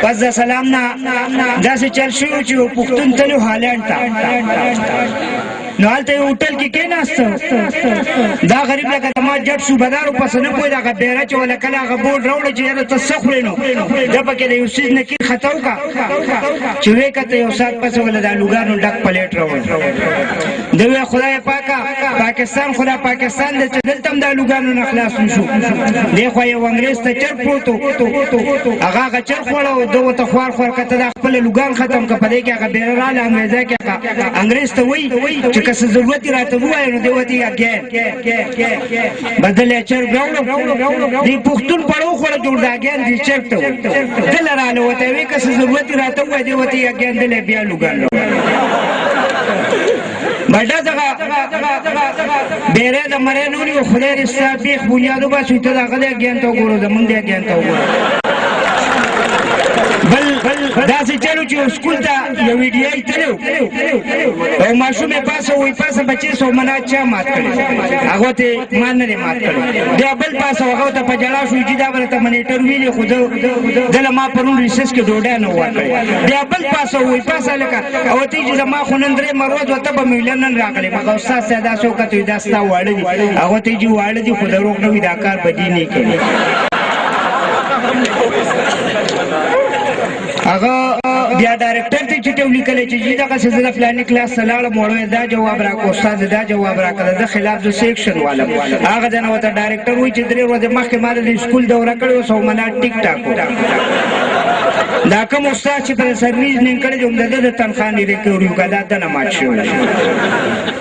پس د سلام نه داسې چل شو چې پښتون تلو هالند ته نو هلته یو هوټل کې کېناسته دا غریب لکه زما جټ صوبهدارو پس نه پوهېد هغه بیره چې ولا کله هغه بورډ راوړه چې یاره ته څه خورې نو ده پکې د یو څیز نه کښې خطه وکړه چې ویې کته یو ساعت پس ولا دا لوګانو ډک پلیټ راوړ ده ویې خدای پاکه پاکستان خو دا پاکستان دی چې دلته هم دا لوګانو نه خلاص نشو دی خوا یو انګریز ته چر پروت و هغه هغه چر خوړه و ده ورته خوار خوار کته دا خپله لوګان ختم که په دې کې هغه بیره راله انګریزی کې انګریز ته وایي چې که څه ضرورت یې راته ووایه نو دی ورته یې اګین بدل یې چرګ راوړو دی پښتون پړو خوړه جوړ د اګین دی چرګ ته وایي دله راله ورته یې وایي که څه ضرورت یې راته ووایه دی ورته یې اګین دله بیا لوګان بډا دغه بیره د مرۍ نه ونیو خدای دې ستا بیخ بنیاد وباسي ته د هغه د اګین ته وګورو زمونږ د اګین ته وګورو بل داسې چلو چې سکول ته یو ویډیایي تلو او ماشوم یې پاسه وایي پاسه بچې سومنات چا مات کړي هغه ته ما نه دی مات کړی بیا بل پاسه هغه ته په ژړا شو چې دا به راته منیټر ویلې خو دله ما پرون ریسس کې ډوډۍ نه ورکړې بیا بل پاسه وایي پاسه لکه او ته چې زما خو نن درې مروز ورته به مې ویله نن راغلی مګر استاد صاحب داسې وکړه وایي دا ستا واړه دي هغه ته چې واړه دي خو دروغ نه وي دا کار بدي نه کوي هغه بیا ډایرکټر ته چټه ولیکلی چې جی دغسې زه د فلاني کلاس ته لاړم وړو دا جواب راکړه استاد دا جواب راکړه د خلاف د سیکشن والم هغه ځای نه ورته ډایرکټر وایي چې 3 ورځې مخکې ما د سکول دوره کړې وه سومنات ټیک ټاک دا کوم استاد چې په سرویس نیمګړی دی همدغه د تنخوا نه ریکوري وکړه دا دنه مات شوی